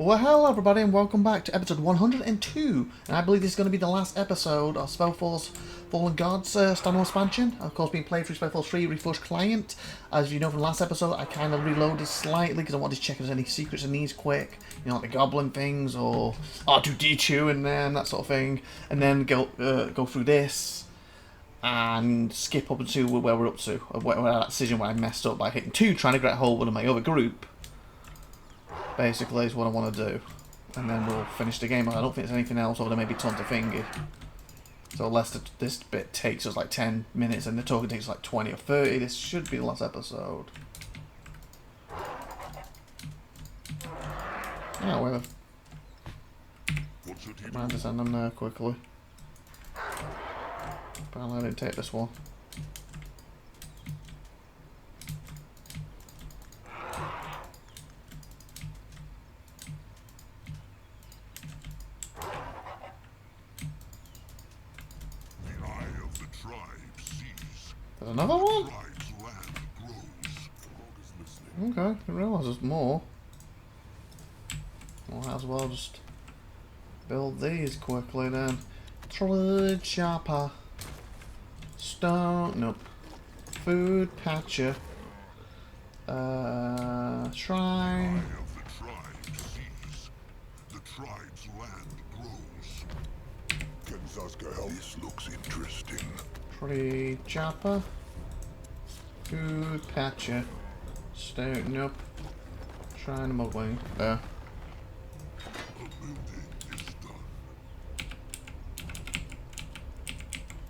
Well, hello everybody and welcome back to episode 102, and I believe this is going to be the last episode of SpellForce Fallen Gods standalone expansion. Of course, being played through SpellForce 3 Reforged Client. As you know from the last episode, I kind of reloaded slightly because I wanted to check if there's any secrets in these quick. You know, like the goblin things or R2D2 and then that sort of thing. And then go through this and skip up to where we're up to. Where that decision where I messed up by hitting 2 trying to get hold of my other group. Basically is what I want to do, and then we'll finish the game. I don't think there's anything else, or there may be tons of thingy. So unless this bit takes us like 10 minutes and the talking takes like 20 or 30, this should be the last episode. Yeah, well, might just send them there quickly. Apparently I didn't take this one. There's another one? Okay, didn't realise there's more. Might as well just build these quickly then. Trade chopper. Stone, nope. Food patcher. Shrine. This looks interesting. Tree chopper. Food patcher. Stone, nope. Shrine muggling. There.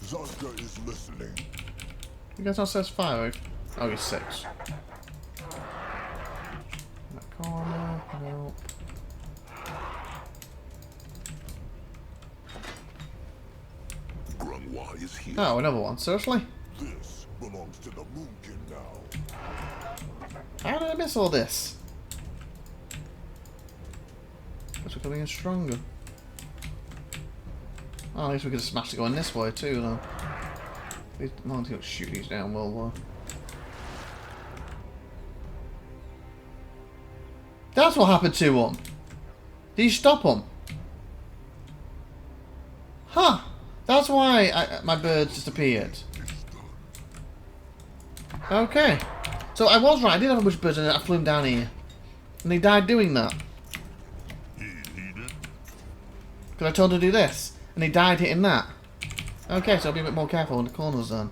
Zoska is listening. You guys not says 5? Oh, he's 6. That corner, nope. Grimlore is here. Oh, another one. Seriously? This belongs to the Moonkin now. How did I miss all this? Guess we're coming in stronger. Oh, at least we could have smashed it going this way too, though. These Monty will shoot these down well, though. That's what happened to them. Did you stop them? Huh. That's why my birds disappeared. Okay. So I was right. I did have a bunch of birds and I flew them down here. And they died doing that. Because I told them to do this. And they died hitting that. Okay, so I'll be a bit more careful in the corners then.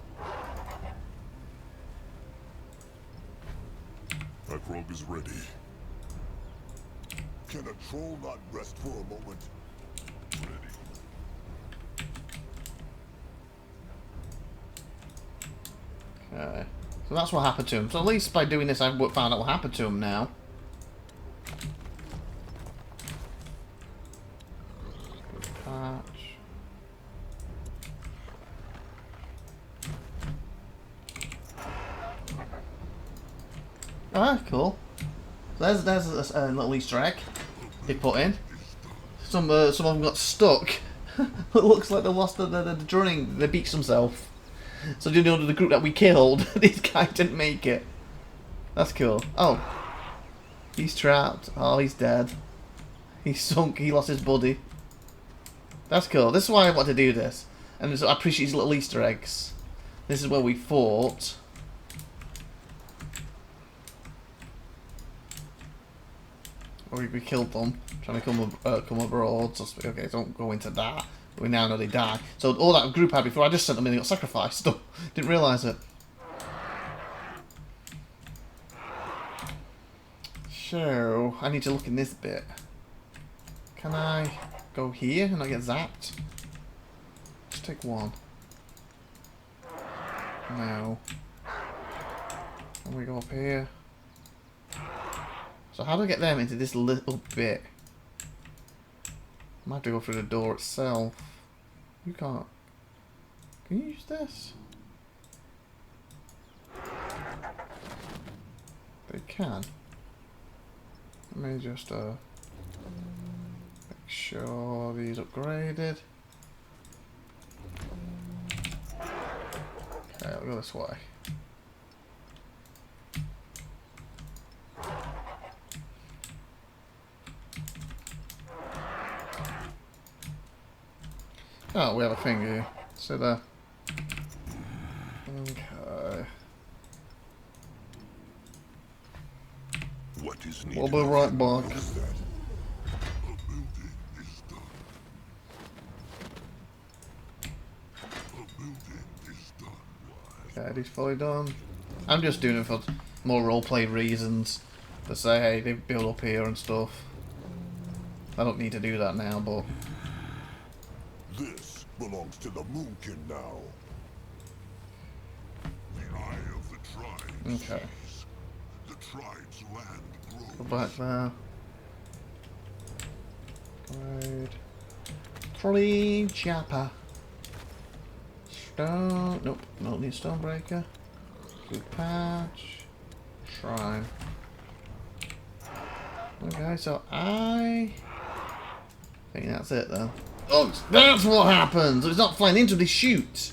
My frog is ready. Can a troll not rest for a moment? Ready. Okay. So that's what happened to him. So at least by doing this, I've found out what happened to him now. Patch. Ah, cool. So there's a little Easter egg they put in. Some of them got stuck. It looks like they lost the running. They beached themselves. So you know the group that we killed, this guy didn't make it. That's cool. Oh, he's trapped. Oh, he's dead. He's sunk. He lost his buddy. That's cool. This is why I want to do this, and so I appreciate these little Easter eggs. This is where we fought. Or we killed them, trying to come abroad. So, okay, don't go into that. We now know they die. So all that group had before, I just sent them in and got sacrificed. Didn't realise it. So, I need to look in this bit. Can I go here and not get zapped? Just take one. No. And we go up here. So how do I get them into this little bit? I might have to go through the door itself. You can't. Can you use this? They can. Let me just make sure these upgraded. Okay, I'll go this way. Oh, we have a thing here. So there. Okay. What is We'll needed? be right back. What is that? A building is done. A building is done. Okay, he's fully done. I'm just doing it for more roleplay reasons. To say, hey, they build up here and stuff. I don't need to do that now, but... This belongs to the Moonkin now. The eye of the tribes. Okay. sees. The tribe's land grows. Go back there. Good. 3 Jappa. Stone. Nope, don't need Stonebreaker. Good patch. Shrine. Okay, so I think that's it then. Oh, that's what happens! It's not flying into the chute!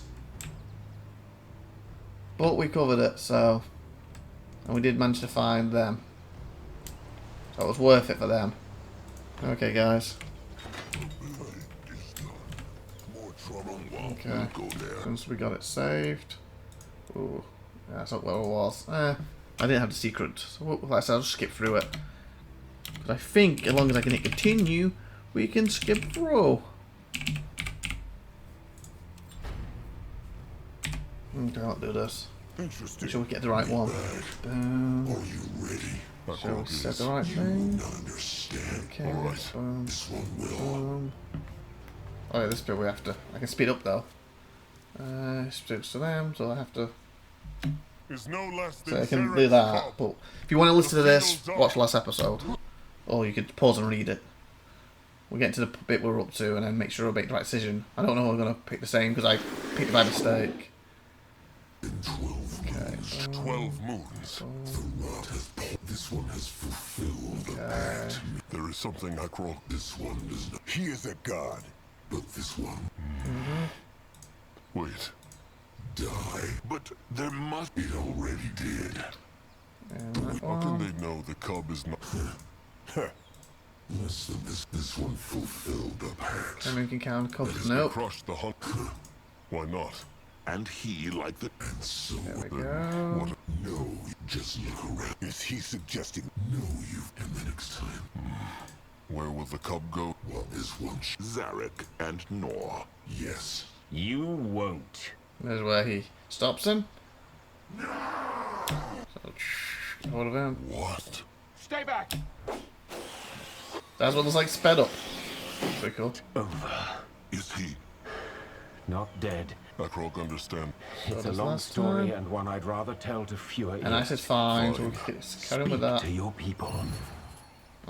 But we covered it, so... And we did manage to find them. So it was worth it for them. Okay, guys. More trouble. Okay. Go there. Since we got it saved. Ooh. Yeah, that's not where it was. I didn't have the secret. So like I said, I'll just skip through it. But I think as long as I can hit continue, we can skip through. Okay, I'll do this. Interesting. Shall we get the right one? Boom. Are you ready? Shall we set the right thing? Understand. Okay, boom. This one will. Boom. Oh yeah, this bit we have to... I can speed up though. Speeds to them, so I have to... Is no less than So I can Zarek's do that, cub. but if you want to listen to this, watch last episode. Or you could pause and read it. We'll get to the bit we're up to and then make sure I make the right decision. I don't know if I'm going to pick the same because I picked it by mistake. 12 Okay. 12 moons. The rod has this one has fulfilled the pact. There is something I call this one does not. He is a god, but this one. Wait. Die. But there must. It already did. And that How can one. they know the cub is not? Less than this one fulfilled the pact. And we can count That cubs. is Nope. to crush the hunt. Why not? And he like the. And so. There we go. What? No, just look around. Is he suggesting? No, you. And the next time. Where will the cub go? What is one? Zarek and Nor. Yes. You won't. There's where he stops him. So, get hold of him. What? Stay back. That's what looks like sped up. Pretty cool. Is he? Not dead. Akrog understand. It's a as long last story time. and one I'd rather tell to fewer And I ears. said fine, so we'll carry on with that. to your people.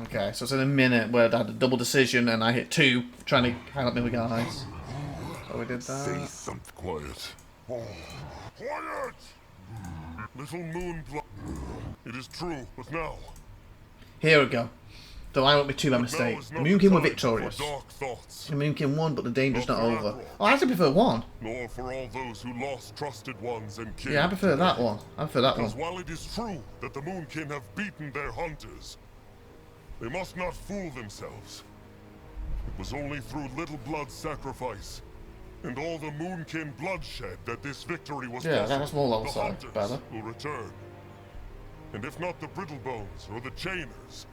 Okay, so it's in a minute where I had a double decision and I hit 2 trying to hang up the other guys. So we did Say that. something. Quiet. Quiet! Little moon blood. It is true, but now. Here we go. Though I went with 2 by mistake. The Moonkin were victorious. Dark thoughts. The Moonkin won, but the danger's Not not for over. Akrog. Oh, I actually prefer 1. Nor for all those who lost trusted ones and kin. Yeah, I prefer that one. I prefer that one. Because while it is true that the Moonkin have beaten their hunters, they must not fool themselves. It was only through little blood sacrifice and all the Moonkin bloodshed that this victory was Yeah, possible. that's more level The side. hunters Better. will return. And if not the Brittlebones or the Chainers,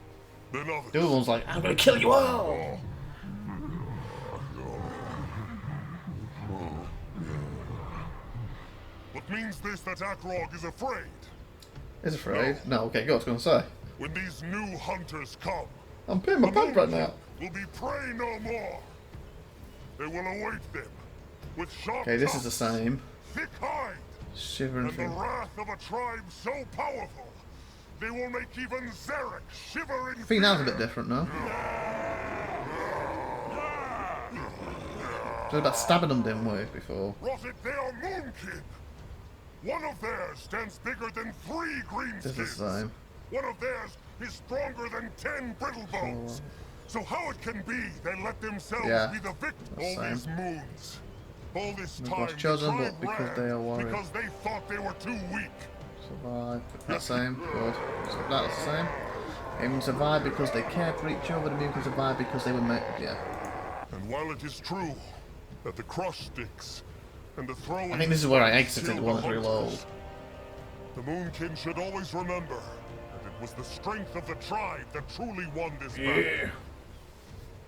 then others. The other one's like, I'm gonna kill you all! What means this that Akrog is afraid? Is afraid? No, okay, go, I was gonna say. When these new hunters come, I'm peeing my pants right now. will be prey no more. They will await them with sharp Okay, this is the tusks, same. thick hide, Shivering and the thing. wrath of a tribe so powerful, they will make even Zarek shiver in I think that's a bit different, no? So about stabbing them didn't work before. Rotted, they are Moonkin. One of theirs stands bigger than 3 greenskins. This is the same. One of theirs is stronger than 10 Brittlebones. So how it can be they let themselves Yeah, be the victim that's all the these same. moons? All this It time was the chosen, tribe but because ran they are warriors. because they thought they were too weak. Survive. That's the same. Good. So that's the same. Aim survive because they cared for each other. The Moon can survive because they were made. Yeah. And while it is true that the crush sticks and the throwing. I think this is where I exited shield the one that's hunters. reload. The Moonkin should always remember that it was the strength of the tribe that truly won this battle.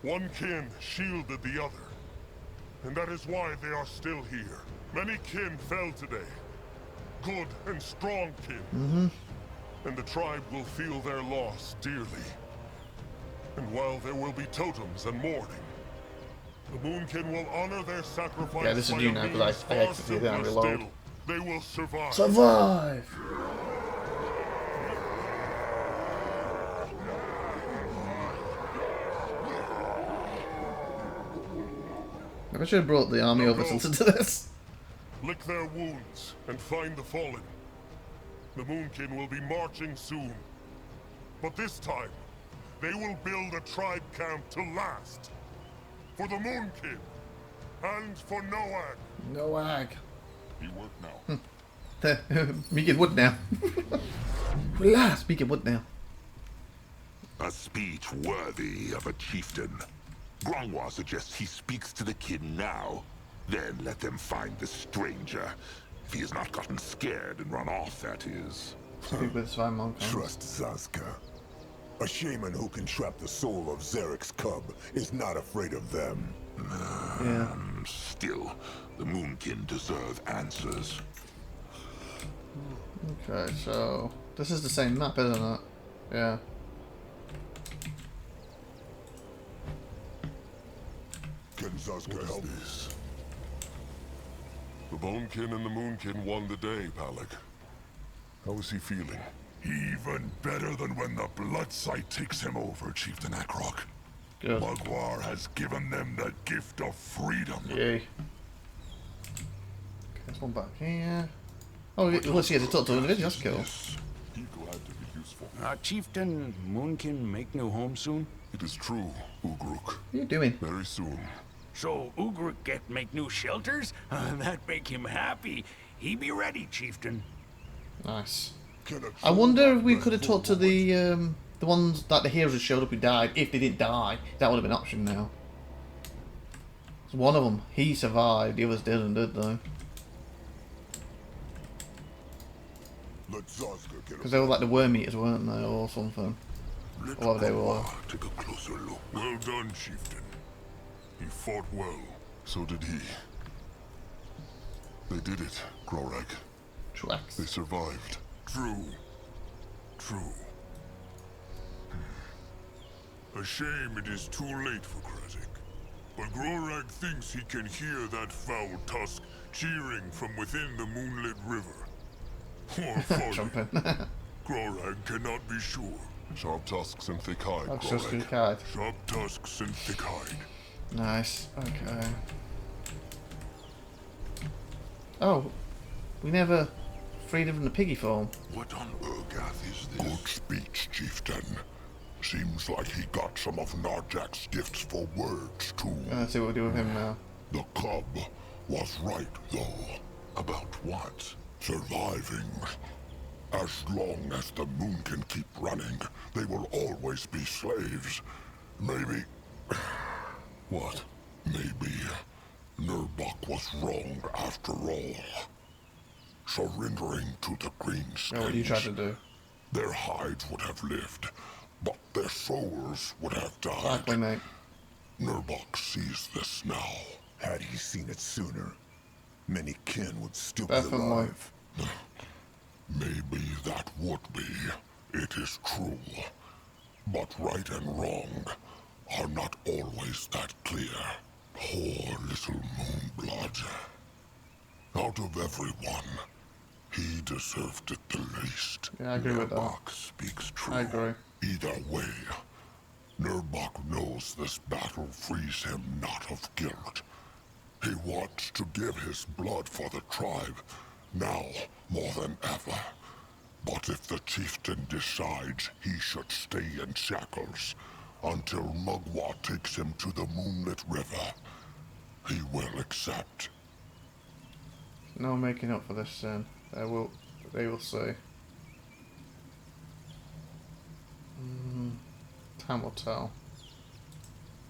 One kin shielded the other, and that is why they are still here. Many kin fell today, good and strong kin, and the tribe will feel their loss dearly. And while there will be totems and mourning, the Moonkin will honor their sacrifice. Yeah, this is by new a now, means 'cause I far exited it and simpler reload. still. They will survive. Survive! Maybe I should have brought the army over to listen to this. Lick their wounds and find the fallen. The Moonkin will be marching soon. But this time, they will build a tribe camp to last. For the Moonkin. And for Noag. No ag. He work now. Speaking wood now. Relax, speaking wood now. A speech worthy of a chieftain. Grimlore suggests he speaks to the kid now. Then let them find the stranger. If he has not gotten scared and run off, that is. Speak with Sven Monk. Trust Zazka. A shaman who can trap the soul of Zarek's cub is not afraid of them. Yeah. Still, the Moonkin deserve answers. Okay, so this is the same map, isn't it? Yeah. Can Zazka help us? The Bonekin and the Moonkin won the day, Palak. How is he feeling? Even better than when the blood sight takes him over, Chieftain Akrok. Good. Magwar has given them the gift of freedom. Yay. Okay, there's one back here. Oh, let's see, to talk to an individual. That's cool. Be glad to be useful. Chieftain Moonkin make new home soon? It is true, Ugruk. What are you doing? Very soon. So Ugruk get make new shelters? That make him happy. He be ready, chieftain. Nice. Can a I wonder if we troll could have talked to the ones that the heroes that showed up who died. If they didn't die, that would have been an option now. 'Cause one of them, he survived. The others didn't, did they? Let Zazka get Because they were like the worm eaters, weren't they, or something? Let Or whatever they were. Magwar take a closer look. Well done, Chieftain. He fought well. So did he. They did it, Grorag. Tracks. They survived. True. True. A shame it is too late for Krazik. But Grorag thinks he can hear that foul tusk cheering from within the moonlit river. Or folly. Jumping. Grorag cannot be sure. Sharp tusks and thick hide, That's just good Grorag. card. Sharp tusks and thick hide. Nice. Okay. Oh, we never freed him from the piggy form. What on Urgath is this? Good speech, Chieftain. Seems like he got some of Narjak's gifts for words, too. Let's see what we do with him now. The cub was right, though. About what? Surviving. As long as the moon can keep running, they will always be slaves. Maybe... What? Maybe Nurbok was wrong after all. Surrendering to the Greenskins. Oh, what you tried to do? Their hides would have lived, but their souls would have died. Exactly, mate. Nurbok sees this now. Had he seen it sooner, many kin would still Definitely. be alive. Maybe that would be. It is true. But right and wrong are not always that clear. Poor little Moonblood. Out of everyone, he deserved it the least. Yeah, I agree with that. Nurbok speaks true. I agree. Either way, Nurbok knows this battle frees him not of guilt. He wants to give his blood for the tribe, now more than ever. But if the chieftain decides he should stay in shackles until Mugwa takes him to the moonlit river, he will accept. No making up for this sin. They will see. Time will tell.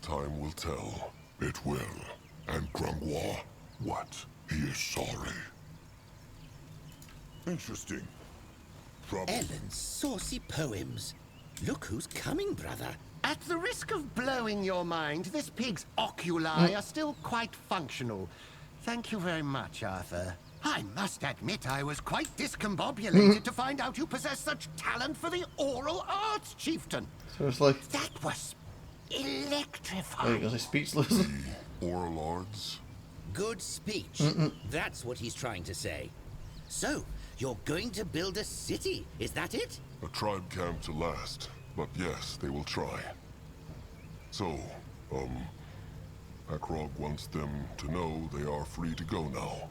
Time will tell. It will. And Grimlore, What? he is sorry. Interesting. Trouble? Ellen's saucy poems. Look who's coming, brother. At the risk of blowing your mind, this pig's oculi are still quite functional. Thank you very much, Arthur. I must admit I was quite discombobulated to find out you possess such talent for the oral arts, chieftain. Seriously? That was There you electrifying. go, he's speechless. Oral arts? Good speech. That's what he's trying to say. So, you're going to build a city, is that it? A tribe camp to last, but yes, they will try. So, Akrog wants them to know they are free to go now.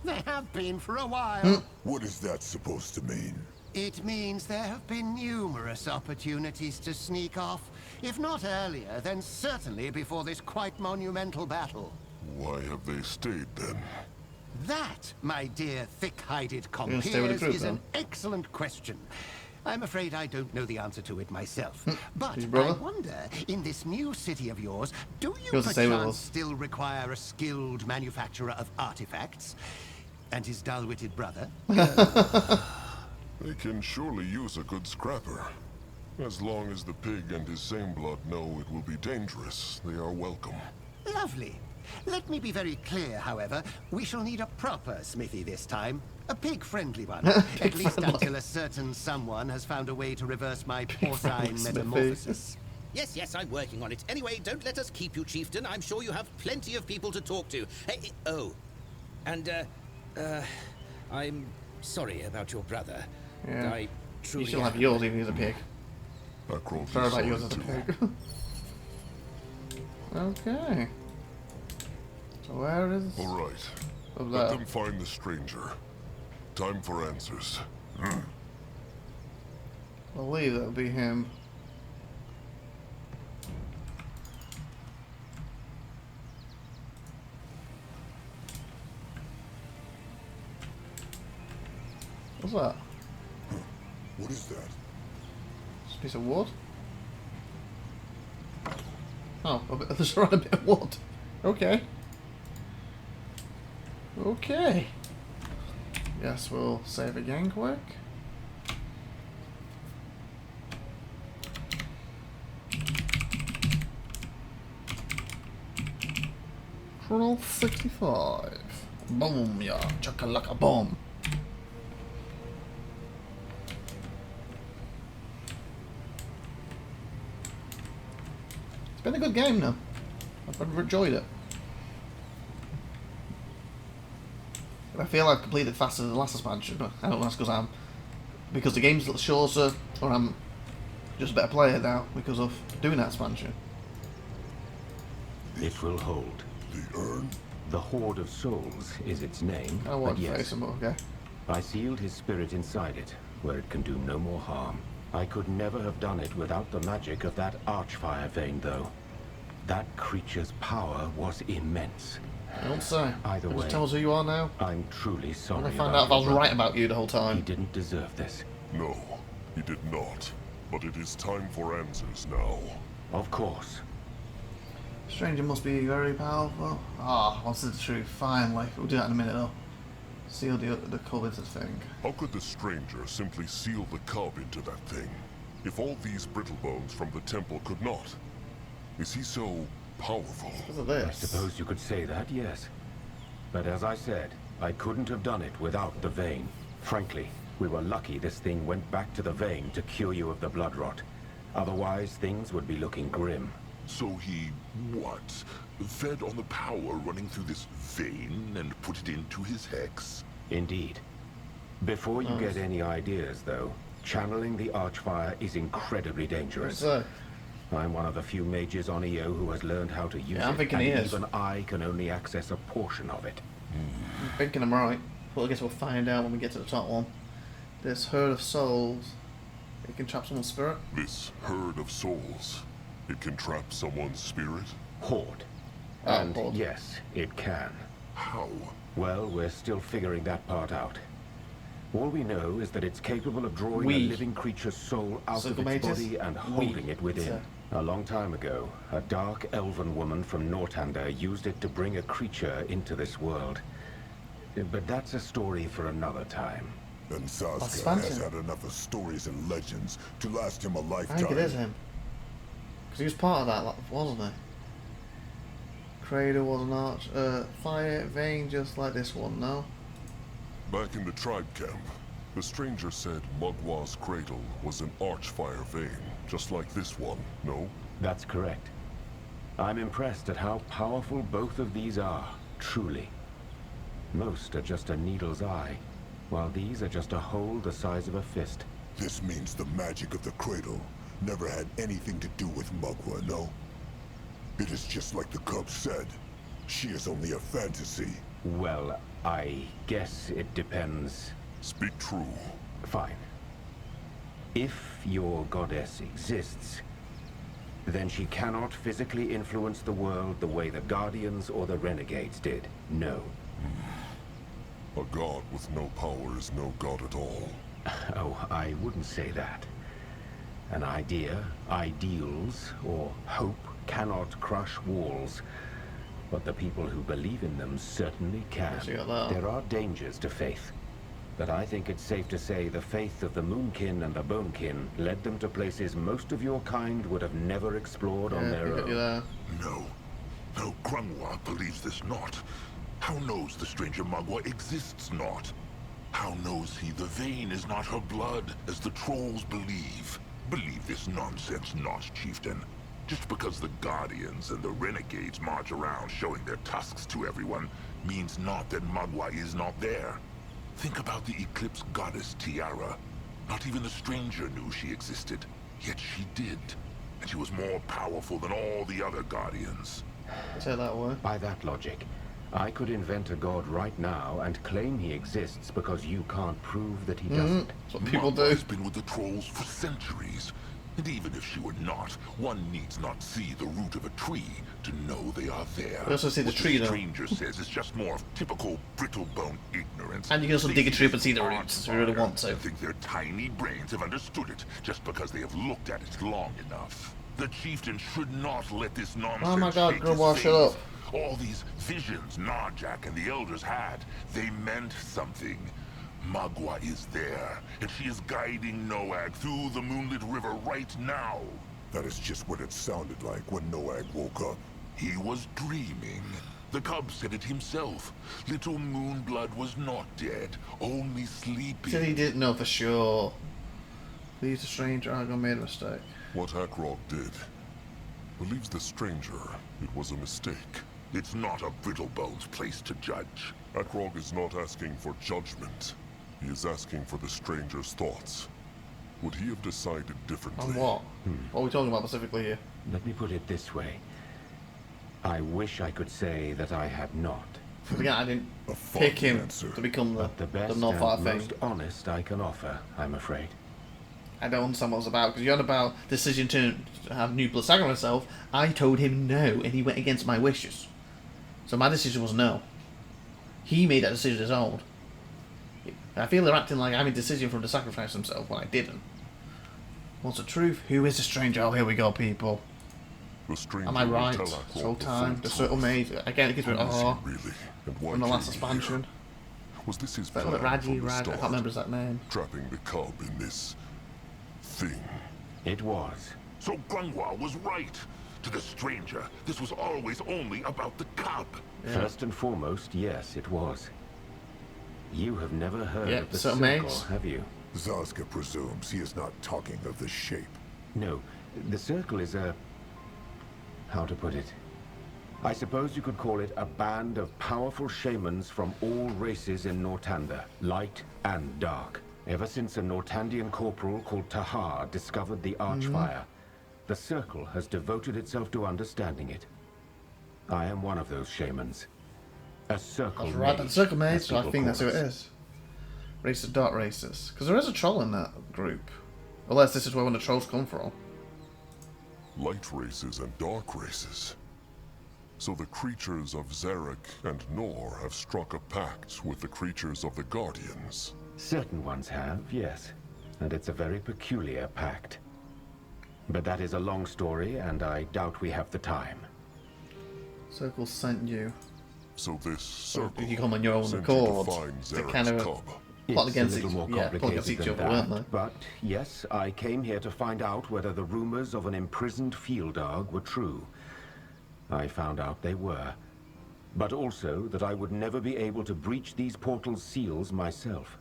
They have been for a while. What is that supposed to mean? It means there have been numerous opportunities to sneak off. If not earlier, then certainly before this quite monumental battle. Why have they stayed then? That, my dear thick-hided gonna stay with the compeers, group, is then? an excellent question. I'm afraid I don't know the answer to it myself. But His I brother? wonder, in this new city of yours, do you Goes to stay with perchance us. still require a skilled manufacturer of artifacts? And his dull-witted brother? They can surely use a good scrapper. As long as the pig and his same blood know it will be dangerous, they are welcome. Lovely. Let me be very clear, however. We shall need a proper smithy this time. A pig-friendly one. At least until a certain someone has found a way to reverse my porcine smithy. metamorphosis. Yes, yes, I'm working on it. Anyway, don't let us keep you, chieftain. I'm sure you have plenty of people to talk to. Hey, oh. And, I'm sorry about your brother. Yeah. I You truly still have am. yours even as a pig. Akrog is Sorry about sorry yours as a too. pig. Okay. So where is... All right. Over Let there. them find the stranger. Time for answers. I believe that'll be him. What's that? What is that? Just a piece of wood? Oh, there's around a bit of wood. Okay. Okay. Yes, we'll save again quick. Control 65. Boom, yeah. Chakalaka bomb. It's been a good game now. I've enjoyed it. I feel I've completed faster than the last expansion, but I don't know, that's because the game's shorter, or I'm just a better player now because of doing that expansion. It will hold. The urn? The Horde of Souls is its name, I but want to yes, face him, okay. I sealed his spirit inside it, where it can do no more harm. I could never have done it without the magic of that Archfire vein, though. That creature's power was immense. I don't say. Either Just way, tell us who you are now. I'm truly I'm sorry. gonna find about out if I was your right brother. about you the whole He time. didn't deserve this. No, he did not. But it is time for answers now. Of course. Stranger must be very powerful. Ah, what's the truth? Finally. We'll do that in a minute though. Seal the cub into the thing. How could the stranger simply seal the cub into that thing? If all these brittle bones from the temple could not? Is he so powerful? Because of I this. suppose you could say that, yes. But as I said, I couldn't have done it without the vein. Frankly, we were lucky this thing went back to the vein to cure you of the blood rot. Otherwise, things would be looking grim. So he, what? Fed on the power running through this vein and put it into his hex? Indeed. Before you get any ideas, though, channeling the Archfire is incredibly dangerous. So, I'm one of the few mages on EO who has learned how to use Yeah, I'm it, thinking and he is. even I can only access a portion of it. I'm thinking I'm right. Well, I guess we'll find out when we get to the top one. This herd of souls. It can trap someone's spirit. This herd of souls. It can trap someone's spirit? Horde. Oh, And horde. yes, it can. How? Well, we're still figuring that part out. All we know is that it's capable of drawing a living creature's soul out of its body and holding it within. A long time ago, a dark elven woman from Northander used it to bring a creature into this world. But that's a story for another time. And Sasuke has had enough of stories and legends to last him a lifetime. I think it is him. Because he was part of that, wasn't he? Cradle was an arch, fire vein just like this one, no? Back in the tribe camp, the stranger said Mugwa's cradle was an archfire vein, just like this one, no? That's correct. I'm impressed at how powerful both of these are, truly. Most are just a needle's eye, while these are just a hole the size of a fist. This means the magic of the cradle never had anything to do with Mugwa, no? It is just like the cub said. She is only a fantasy. Well, I guess it depends. Speak true. Fine. If your goddess exists, then she cannot physically influence the world the way the Guardians or the Renegades did. No. A god with no power is no god at all. Oh, I wouldn't say that. An idea, ideals, or hope cannot crush walls, but the people who believe in them certainly can. There are dangers to faith, but I think it's safe to say the faith of the Moonkin and the Bonekin led them to places most of your kind would have never explored on their own. No. No, Grungwa believes this not. How knows the stranger Mugwa exists not? How knows he the vein is not her blood, as the trolls believe? Believe this nonsense not, chieftain. Just because the Guardians and the Renegades march around showing their tusks to everyone means not that Mugwa is not there. Think about the Eclipse Goddess Tiara. Not even the stranger knew she existed, yet she did. And she was more powerful than all the other Guardians. Say that word. By that logic, I could invent a god right now and claim he exists because you can't prove that he doesn't. That's what people do. Has been with the trolls for centuries. And even if she were not, one needs not see the root of a tree to know they are there. You also see the tree, though. What the stranger says is just more of typical brittle-bone ignorance. And you can also dig a tree up and see the roots if you really want to. I think their tiny brains have understood it just because they have looked at it long enough. The chieftain should not let this nonsense. Oh my God, shake Grimlore, his shut up. faith. All these visions Narjak and the elders had, they meant something. Mugwa is there, and she is guiding Noag through the moonlit river right now. That is just what it sounded like when Noag woke up. He was dreaming. The cub said it himself. Little Moonblood was not dead, only sleeping. Said he didn't know for sure. Please, the stranger, I made a mistake. What Akrog did believes the stranger it was a mistake. It's not a Brittlebone's place to judge. Akrog is not asking for judgment. He is asking for the stranger's thoughts. Would he have decided differently? On what? What are we talking about specifically here? Let me put it this way. I wish I could say that I had not. Again, I didn't pick him to become the best and Northfire thing. most honest I can offer, I'm afraid. I don't understand what it was about, because you had about decision to have new blood sacrifice myself. I told him no, and he went against my wishes. So my decision was no. He made that decision his own. I feel they're acting like I made a decision for him to sacrifice himself when I didn't. What's the truth? Who is the stranger? Oh, here we go, people. The stranger Am I will right? tell Akrog So time, the full circle truth. maze. Again, it gives me Who is he really, and why from the came last he expansion. here? Was this his But plan Raji, from the Rad, I start? can't remember his exact name. Trapping the cub in this thing. It was. So Grungwa was right. To the stranger, this was always only about the cub. Yeah. First and foremost, yes, it was. You have never heard of the so circle, maze. have you? Zaska presumes he is not talking of the shape. No, the circle is a... how to put it? I suppose you could call it a band of powerful shamans from all races in Northander, light and dark. Ever since a Nortandian corporal called Tahar discovered the Archfire, the circle has devoted itself to understanding it. I am one of those shamans. A circle That's right, maze, the circle maze, as so I people think that's who call it us. is. Race of Dark Races. Because there is a troll in that group. Unless this is where one of the trolls come from. Light races and dark races. So the creatures of Zarek and Nor have struck a pact with the creatures of the Guardians. Certain ones have, yes. And it's a very peculiar pact. But that is a long story, and I doubt we have the time. Circle sent you. So this circle You come on your own sent you to accord. find To Zarek's kind of cub. plot It's against a little more plot against complicated each than other, weren't they? that, but yes, I came here to find out whether the rumors of an imprisoned field dog were true. I found out they were, but also that I would never be able to breach these portal's seals myself.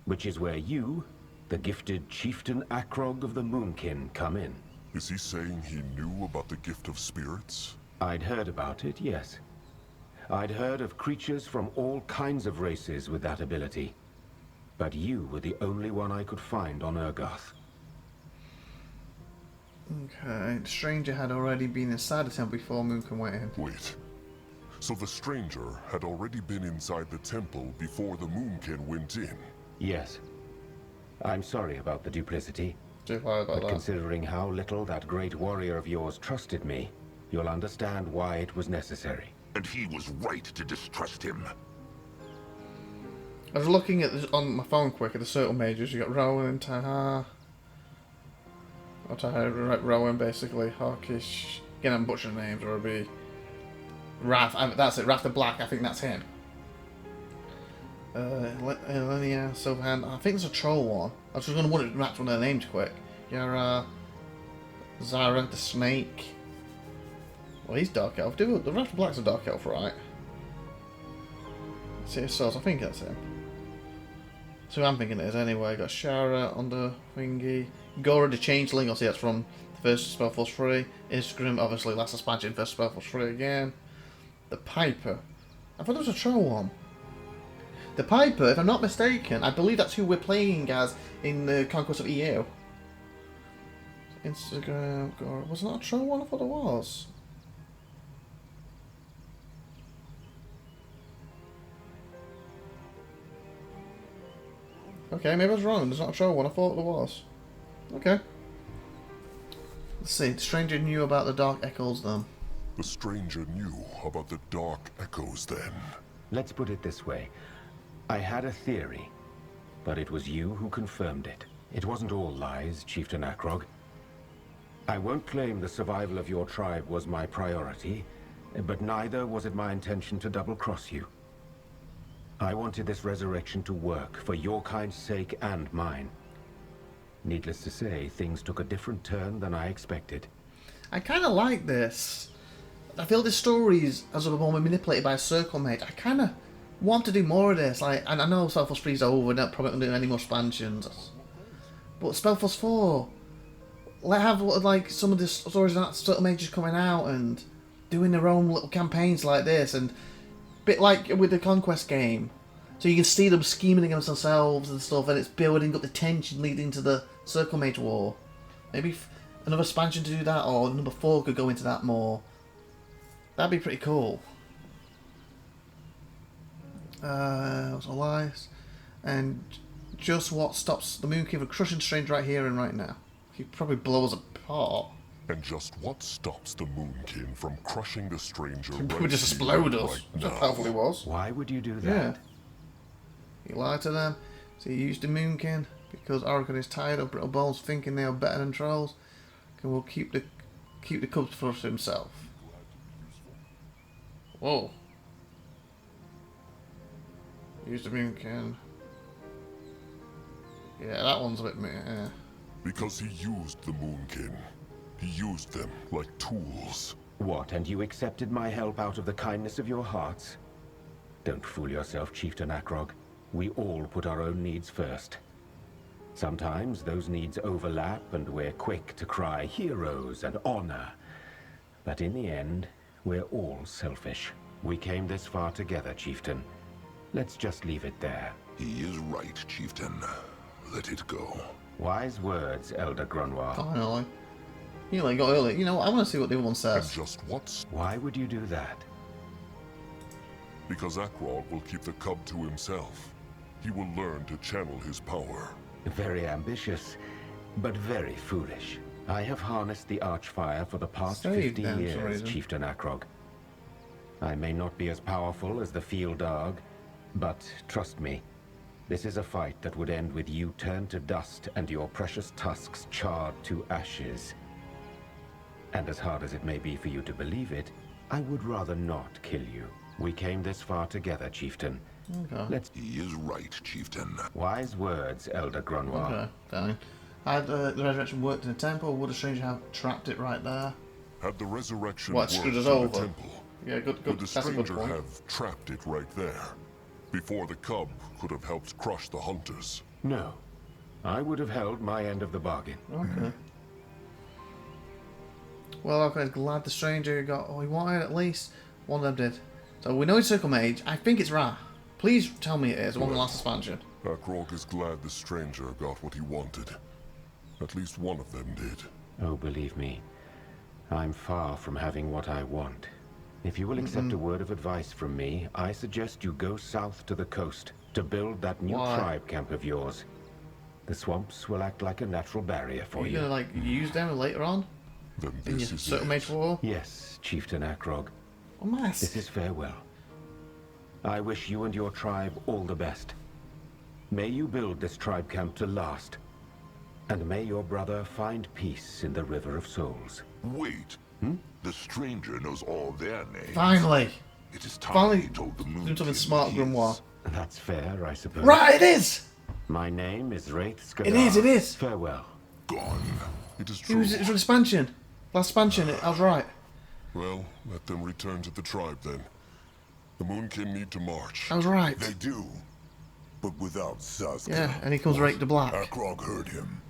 Which is where you, the gifted Chieftain Akrog of the Moonkin, come in. Is he saying he knew about the gift of spirits? I'd heard about it, yes. I'd heard of creatures from all kinds of races with that ability. But you were the only one I could find on Urgoth. Okay, the stranger had already been inside the temple before Moonkin went in. Wait. So the stranger had already been inside the temple before the Moonkin went in? Yes. I'm sorry about the duplicity. Too far about But that. considering how little that great warrior of yours trusted me, you'll understand why it was necessary. And he was right to distrust him. I was looking at this on my phone quick at the circle majors. You got Rowan and Taha. Or Taha, Rowan basically. Hawkish. Again, I'm butchering names, or it'll be Wrath. That's it, Wrath the Black. I think that's him. Linear, Silverhand. I think there's a troll one. I was just going to wonder if match one of their names quick. Yara, Zara, the Snake. Well, he's Dark Elf. The Wrath the Black's a Dark Elf, right? See, so I think that's him. So I'm thinking it is anyway. Got Shara on the thingy. Gora the Changeling, obviously that's from the first SpellForce 3. Isgrim, obviously last expansion, first SpellForce 3 again. The Piper. I thought there was a troll one. The Piper, if I'm not mistaken, I believe that's who we're playing as in the Conquest of EU. Instagram, Gora. Was that a troll one? I thought it was. Okay, maybe I was wrong. There's not a troll one. I thought there was. Okay. Let's see. The stranger knew about the dark echoes then. The stranger knew about the dark echoes then. Let's put it this way. I had a theory, but it was you who confirmed it. It wasn't all lies, Chieftain Akrog. I won't claim the survival of your tribe was my priority, but neither was it my intention to double-cross you. I wanted this resurrection to work for your kind's sake and mine. Needless to say, things took a different turn than I expected. I kind of like this. I feel this story is as a moment manipulated by a circle mate. I kind of want to do more of this. Like, and I know SpellForce 3 is over, and probably not doing any more expansions. But SpellForce 4, let have like some of the stories that circle mages coming out and doing their own little campaigns like this, and a bit like with the Conquest game. So you can see them scheming against themselves and stuff, and it's building up the tension leading to the Circle Mage War. Maybe another expansion to do that, or number 4 could go into that more. That'd be pretty cool. What's Elias? And just what stops the Moonkin from crushing Strange right here and right now? He probably blows apart. And just what stops the Moonkin from crushing the stranger He right probably just here, explode us. right That's how now? powerful he was. Why would you do that? Yeah. He lied to them. So he used the Moonkin because Oracle is tired of brittle bones, thinking they are better than trolls. And will keep the cubs for himself. Whoa. Use the Moonkin. Yeah, that one's a bit meh. Yeah. Because he used the Moonkin. He used them like tools. What, and you accepted my help out of the kindness of your hearts? Don't fool yourself, Chieftain Akrog. We all put our own needs first. Sometimes those needs overlap and we're quick to cry heroes and honor. But in the end, we're all selfish. We came this far together, Chieftain. Let's just leave it there. He is right, Chieftain. Let it go. Wise words, Elder Grunwar. Finally. You know, he got early. You know, I want to see what the other one And says. just what's... Why would you do that? Because Akrog will keep the cub to himself. He will learn to channel his power. Very ambitious, but very foolish. I have harnessed the Archfire for the past Saved 50 them for a years, reason. Chieftain Akrog. I may not be as powerful as the field dog, but trust me, This is a fight that would end with you turned to dust and your precious tusks charred to ashes. And as hard as it may be for you to believe it, I would rather not kill you. We came this far together, Chieftain. Okay. Let's... He is right, Chieftain. Wise words, Elder Grimlore. Okay, fine. Had the resurrection worked in the temple, would a stranger have trapped it right there? Had the resurrection What, worked screwed in us the over? temple, Yeah, good. would the That's a good stranger point. have trapped it right there, before the cub could have helped crush the hunters? No. I would have held my end of the bargain. Okay. Well, okay, glad the stranger got what he wanted, at least. One of them did. So we know it's Circle Mage. I think it's Ra. Please tell me it is. One of the last expansion. Akrog is glad the stranger got what he wanted. At least one of them did. Oh, believe me, I'm far from having what I want. If you will accept a word of advice from me, I suggest you go south to the coast to build that new Why? tribe camp of yours. The swamps will act like a natural barrier for Are you you. gonna like use them later on Then in this your is Circle it. Mage War? Yes, Chieftain Akrog. Oh, nice. This is farewell. I wish you and your tribe all the best. May you build this tribe camp to last. And may your brother find peace in the River of Souls. Wait. The stranger knows all their names. Finally. It is time Finally. he told the moon. Do something smart, Grimoire. That's fair, I suppose. Right, it is. My name is Wraith Skadar. It is. It is. Farewell. Gone. It is It true. was an expansion. Last expansion. I was right. Well, let them return to the tribe then. The Moonkin need to march. I was right. They do, but without Zaska. Yeah, and he comes right to black. Akrog heard him.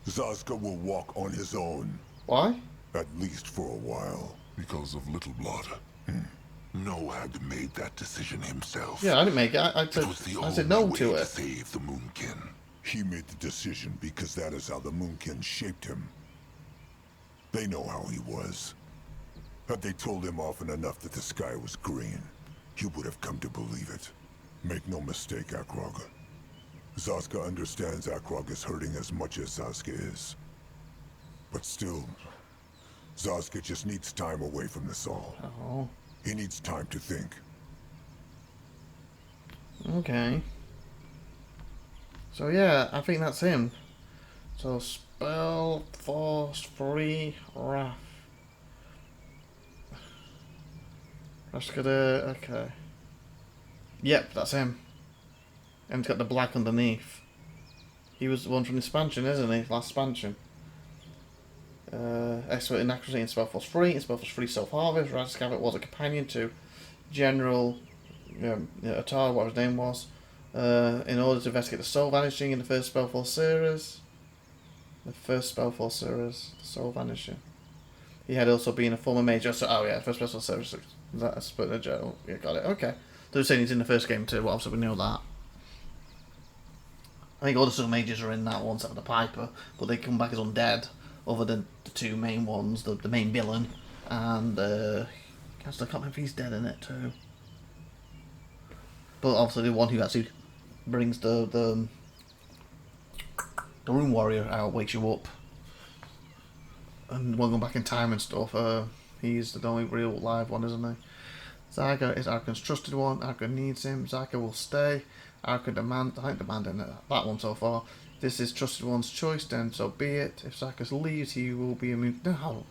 Zaska will walk on his own, Why? at least for a while. Because of Little Blood. No had made that decision himself. Yeah, I didn't make it. I It was the said only no way to it. save the Moonkin. He made the decision because that is how the Moonkin shaped him. They know how he was. Had they told him often enough that the sky was green, he would have come to believe it. Make no mistake, Akrog. Zaska understands Akrog is hurting as much as Zaska is. But still, Zaska just needs time away from this all. Oh, He needs time to think. okay. So yeah, I think that's him. So SpellForce 3 Wrath. Just gonna okay. Yep, that's him. And it's got the black underneath. He was the one from the expansion, isn't he? Last expansion. Expert in accuracy in SpellForce 3. In SpellForce 3 Self-Harvest, Radskavit was a companion to General Atar, what his name was, in order to investigate the soul vanishing in the first SpellForce series. The soul vanishing. He had also been a former major, so, oh yeah, first SpellForce series. That's Split General. Yeah, got it, okay. They're saying he's in the first game too, well, obviously we know that. I think all the sub-majors are in that one, except for the Piper, but they come back as undead, other than the two main ones, the main villain, and I can't remember if he's dead in it too. But obviously the one who actually brings the Rune Warrior out, wakes you up, and one going back in time and stuff, he's the only real live one, isn't he? Zaka is Arkan's trusted one, Arkan needs him, Zaka will stay, Arkan demanding that one so far. This is trusted one's choice, then so be it. If Zaka leaves, he will be immune. No.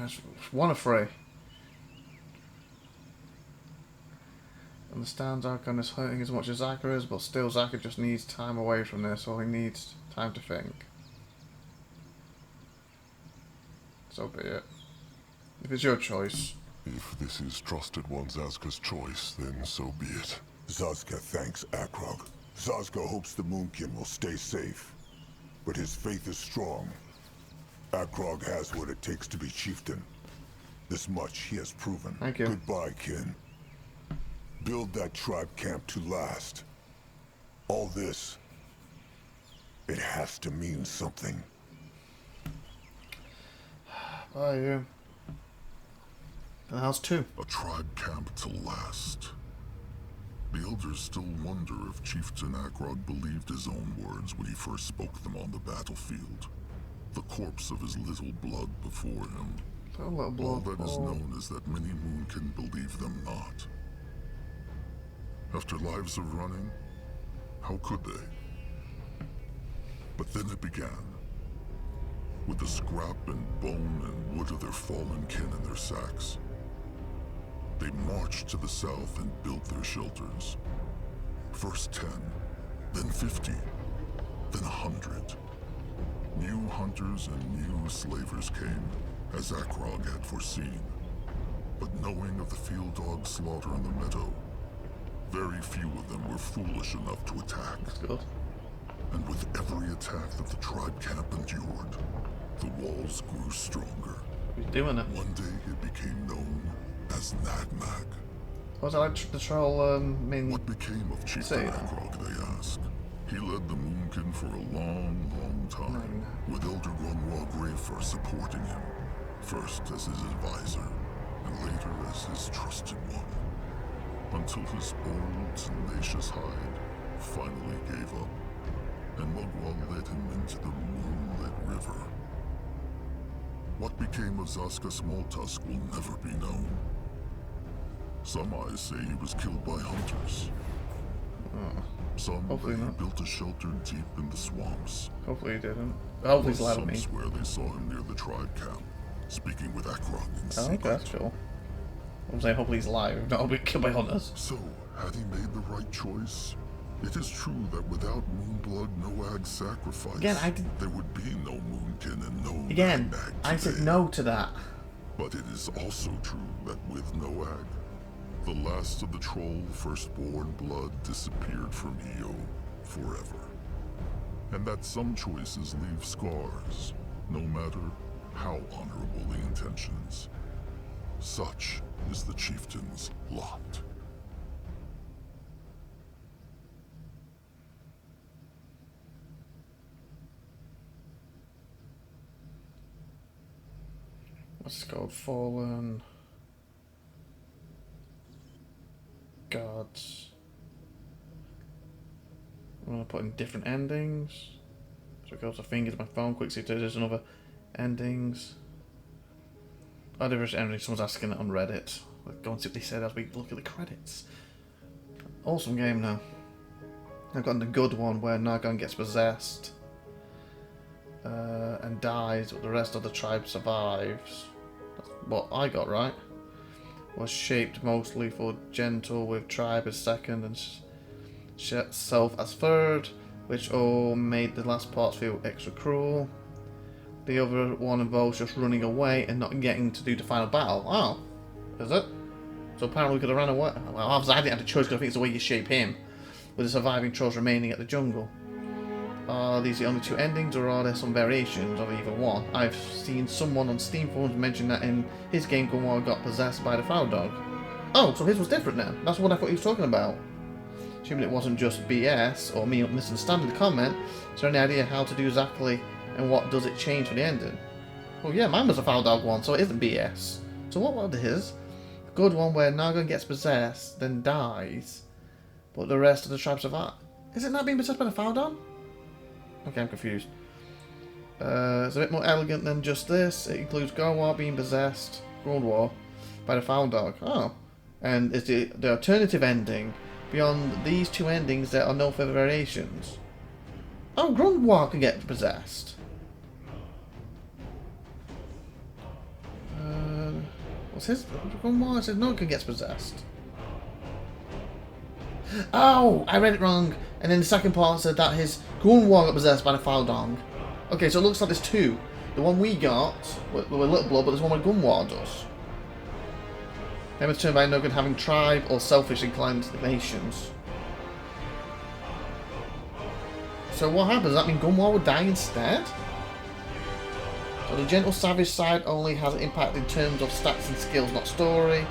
It's one of three. Understands Arkan is hurting as much as Zaka is, but still Zaka just needs time away from this, or he needs time to think. So be it. If it's your choice. If this is Trusted One Zazka's choice, then so be it. Zaska thanks Akrog. Zaska hopes the Moonkin will stay safe, but his faith is strong. Akrog has what it takes to be chieftain. This much he has proven. Thank you. Goodbye, kin. Build that tribe camp to last. All this, it has to mean something. Bye, you. And how's two? A tribe camp to last. The elders still wonder if Chieftain Akrog believed his own words when he first spoke them on the battlefield. The corpse of his little blood before him. All that is known is that many Moonkin believe them not. After lives of running, how could they? But then it began. With the scrap and bone and wood of their fallen kin in their sacks. They marched to the south and built their shelters. First 10, then 50, then 100. New hunters and new slavers came, as Akrog had foreseen. But knowing of the field dog slaughter in the meadow, very few of them were foolish enough to attack. That's good. And with every attack that the tribe camp endured, the walls grew stronger. He's doing it. One day it became known as Nagmag. Was that like the troll main? What became of Chieftain Akrog, they ask. He led the Moonkin for a long, long time, with Elder Grimlore Games supporting him, first as his advisor, and later as his trusted one, until his old, tenacious hide finally gave up, and Mugwa led him into the moonlit river. What became of Zaska Smalltusk will never be known. Some eyes say he was killed by hunters. Some Hopefully say he not. built a shelter deep in the swamps. Hopefully he didn't. Hopefully he's allowed Some me. swear they saw him near the tribe camp, speaking with Akrog in Oh, secret. okay, that's cool. I'm saying hopefully he's alive, not be killed by hunters. So, had he made the right choice? It is true that without Moonblood Noag's sacrifice, Again, I did. there would be no Moonkin and no Again, Nagmag I said today. no to that. But it is also true that with Noag, the last of the troll firstborn blood disappeared from Io forever. And that some choices leave scars, no matter how honorable the intentions. Such is the chieftain's lot. What's it called? Fallen Gods. I'm gonna put in different endings. So it goes to fingers my phone quick, see if there's another endings. Oh, there is endings. Someone's asking it on Reddit. Let's go and see what they said as we look at the credits. Awesome game now. I've gotten the good one where Nagon gets possessed and dies, but the rest of the tribe survives. That's what I got right. Was shaped mostly for gentle, with tribe as second and self as third, which all made the last parts feel extra cruel. The other one involves just running away and not getting to do the final battle. Oh, is it? So apparently we could have ran away. Well, obviously I didn't have the choice because I think it's the way you shape him, with the surviving trolls remaining at the jungle. Are these the only two endings, or are there some variations of either one? I've seen someone on Steam forums mention that in his game Grimlore got possessed by the foul dog. Oh, so his was different now. That's what I thought he was talking about. Assuming it wasn't just BS or me misunderstanding the comment, is there any idea how to do exactly and what does it change for the ending? Well, yeah, mine was a foul dog one, so it isn't BS. So what was his? The good one where Nagon gets possessed, then dies, but the rest of the tribe survive. Is it not being possessed by the foul dog? Okay, I'm confused. It's a bit more elegant than just this. It includes Grimlore being possessed, Grimlore, by the foul dog. Oh. And is the alternative ending. Beyond these two endings, there are no further variations. Oh, Grimlore can get possessed. What's his? Grimlore said no one can get possessed. Oh, I read it wrong. And then the second part said that his Grimlore got possessed by the foul dog. Okay, so it looks like there's two. The one we got with Little Blood, but there's one where Grimlore does. Them is turned by Nogan having tribe or selfish inclinations. So what happens? Does that mean Grimlore would die instead? So the gentle savage side only has an impact in terms of stats and skills, not story.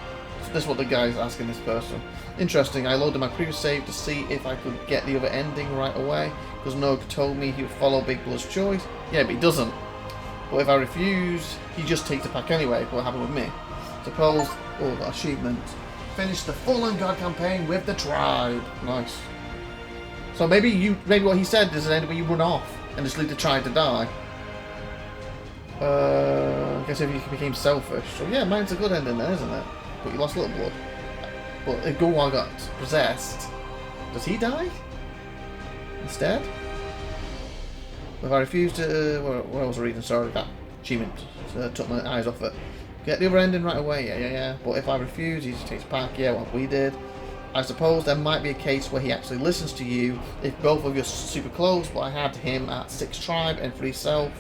So this is what the guy's asking this person. Interesting, I loaded my previous save to see if I could get the other ending right away, because Nog told me he would follow Big Blood's choice. Yeah, but he doesn't. But if I refuse, he just takes the pack anyway. What happened with me? Suppose, oh, that achievement. Finish the Fallen God campaign with the tribe. Nice. So maybe what he said is an end where you run off and just leave the tribe to die. I guess if you became selfish. So yeah, mine's a good ending there, isn't it? But you lost Little Blood. But if Grimlore got possessed, does he die instead? If I refuse to... what I was reading, sorry, that achievement took my eyes off it. Get the other ending right away, yeah. But if I refuse, he just takes back, yeah, what we did. I suppose there might be a case where he actually listens to you if both of you are super close, but I had him at 6 tribe and 3 self,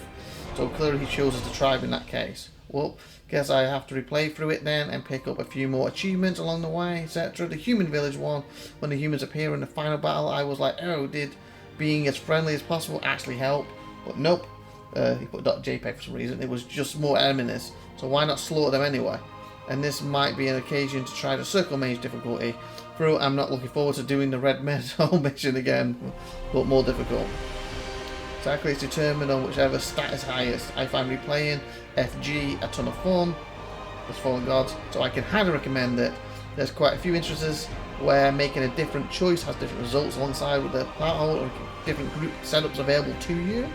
so clearly he chooses the tribe in that case. Well, guess I have to replay through it then and pick up a few more achievements along the way, etc. The human village one, when the humans appear in the final battle, I was like, oh, did being as friendly as possible actually help? But nope, he put .jpg for some reason. It was just more enemies, so why not slaughter them anyway? And this might be an occasion to try the circle mage difficulty. Through, I'm not looking forward to doing the red metal mission again, but more difficult. Exactly, it's determined on whichever stat is highest. I find replaying FG a ton of fun, as Fallen Gods, so I can highly recommend it. There's quite a few instances where making a different choice has different results alongside with the plot hole or different group setups available to you.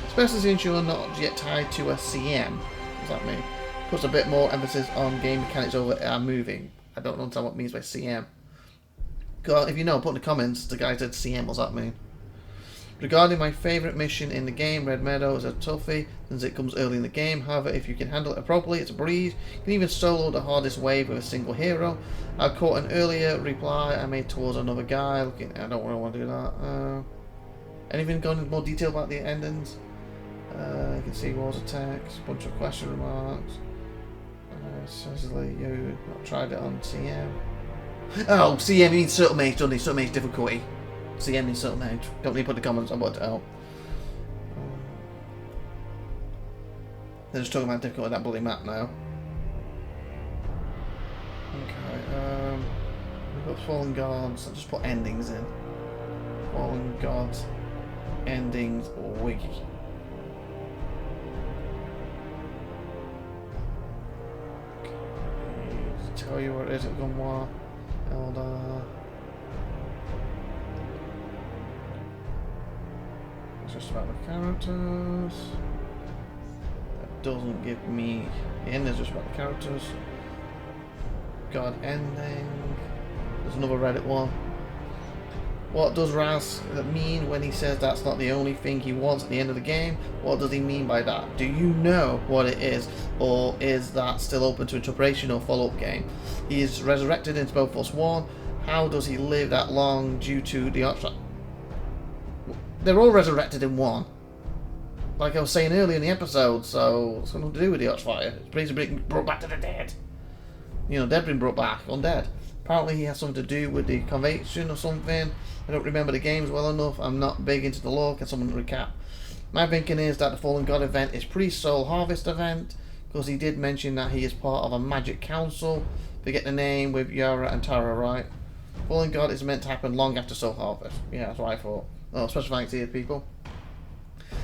Especially since you're not yet tied to a CM. What does that mean? Puts a bit more emphasis on game mechanics over moving. I don't understand what it means by CM. If you know, put in the comments, the guy said CM, what does that mean? Regarding my favourite mission in the game, Red Meadow is a toughie since it comes early in the game. However, if you can handle it appropriately, it's a breeze. You can even solo the hardest wave with a single hero. I caught an earlier reply I made towards another guy. I don't really want to do that. Anything going into more detail about the endings? You can see walls of text, a bunch of question remarks. Seriously, you not tried it on CM. Oh, CM means Circle Mage, doesn't it? Circle Mage difficulty. CM means Circle Mage. Don't need to put the comments on what to help. They're just talking about difficulty of that bloody map now. Okay, we've got Fallen Gods. I'll just put endings in. Fallen Gods, endings, wiki. Tell you what it is at Grimlore. Elder. It's just about the characters. That doesn't give me. The ending is just about the characters. God ending. There's another Reddit one. What does Raz mean when he says that's not the only thing he wants at the end of the game? What does he mean by that? Do you know what it is? Or is that still open to interpretation or follow-up game? He is resurrected in SpellForce 1. How does he live that long due to the Archfighter? They're all resurrected in 1. Like I was saying earlier in the episode, so it's nothing to do with the Archfighter. It's basically being brought back to the dead. You know, dead being brought back, undead. Apparently he has something to do with the convention or something. I don't remember the games well enough. I'm not big into the lore. Can someone recap? My thinking is that the Fallen God event is pre-Soul Harvest event, because he did mention that he is part of a magic council. Forget the name with Yara and Tara, right? Fallen God is meant to happen long after Soul Harvest. Yeah, that's what I thought. Oh, special thanks here, people.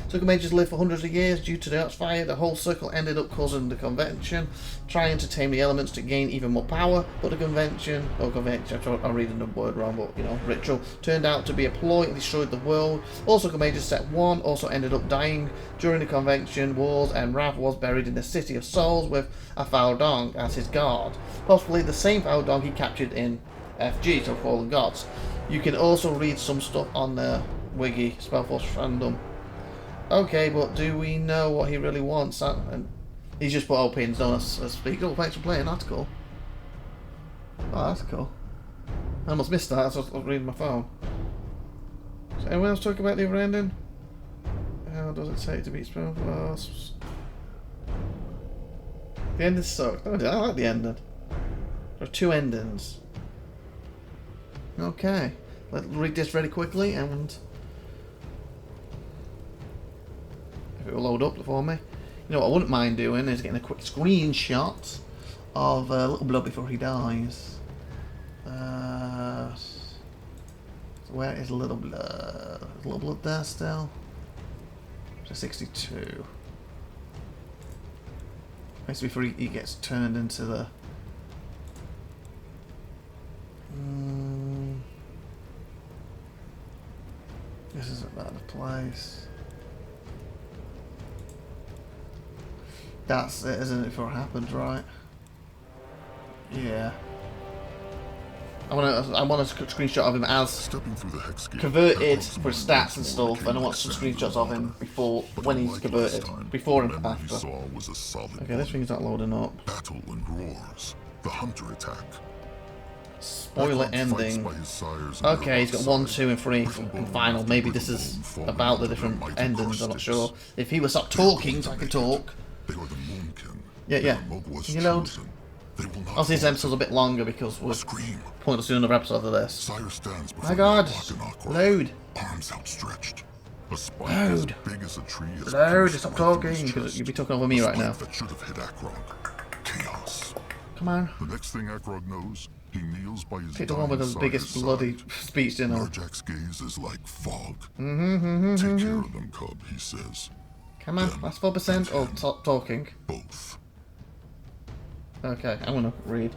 Circle Mages lived for hundreds of years due to the Archfire. The whole circle ended up causing the convention, trying to tame the elements to gain even more power, but the convention, I'm reading the word wrong, but you know, ritual, turned out to be a ploy and destroyed the world. All Circle Mages set 1 also ended up dying during the convention wars, and Rav was buried in the City of Souls with a Faudong as his guard. Possibly the same Faudong he captured in FG, so Fallen Gods. You can also read some stuff on the Wiki, SpellForce fandom. Okay, but do we know what he really wants? And he's just put opinions on us speak. Oh, thanks for playing, that's cool. Oh, that's cool. I almost missed that as I was reading my phone. So anyone else talking about the other ending? How does it take to beat SpellForce? The ending sucked. Oh, I like the ending. There are 2 endings. Okay, let's read this very quickly and if it will load up for me. You know what I wouldn't mind doing is getting a quick screenshot of Little Blood before he dies. So where is Little Blood? Is Little Blood there still? So 62. That's before he gets turned into the... This isn't that the place. That's it, isn't it, before it happened, right? Yeah. I want a screenshot of him as Stepping through the hex gate, converted Akrog's for mind stats and once more stuff, and I became want like some sand screenshots and of him water. before But when he's unlike converted, last time, before the and memory he after. saw was a solid Okay, this one. thing's not loading up. Battle and roars. The hunter attack. Spoiler Akrog fights ending. by his sires and Okay, he's got Nurgl's 1, side. 2, and 3 Brittlebone and final. after Maybe this is Brittlebone falling about the under their different mighty endings. I'm not crush sure. sticks. If he would stop They were talking, going so to I can make talk. it. They are the Moonkin. Yeah, They yeah. are Mogwai's Can you load? chosen. They will not Obviously, this fall episode's a bit longer because we're scream. pointless to do another episode of this. Sire stands before My God! Nurgle and Akrog, Load! arms outstretched. A spike Load. as big as a tree has Load! pierced Stop right through talking, his because chest. you'll be talking over me A right now. spike that should have hit Akrog. Chaos. Come on. The next thing Akrog knows, he kneels by his Pick the one with the dying biggest sire's bloody side. speech, didn't I? Narjak's gaze is like fog. Take Mm-hmm. care of them, cub, he says. Come on, that's 4% or stop talking. Both. Okay, I'm gonna read.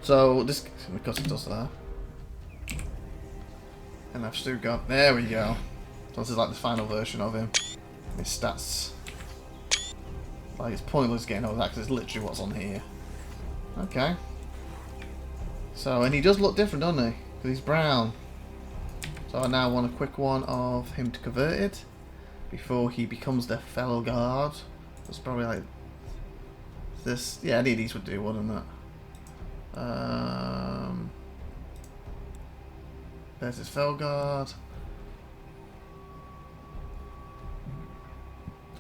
So this, because it does that, and I've still got. There we go. So this is like the final version of him. His stats. Like it's pointless getting over that because it's literally what's on here. Okay. So and he does look different, doesn't he? Because he's brown. So I now want a quick one of him to convert it before he becomes the fellow guard. It's probably like this. Yeah, any of these would do, wouldn't it? There's his Felguard.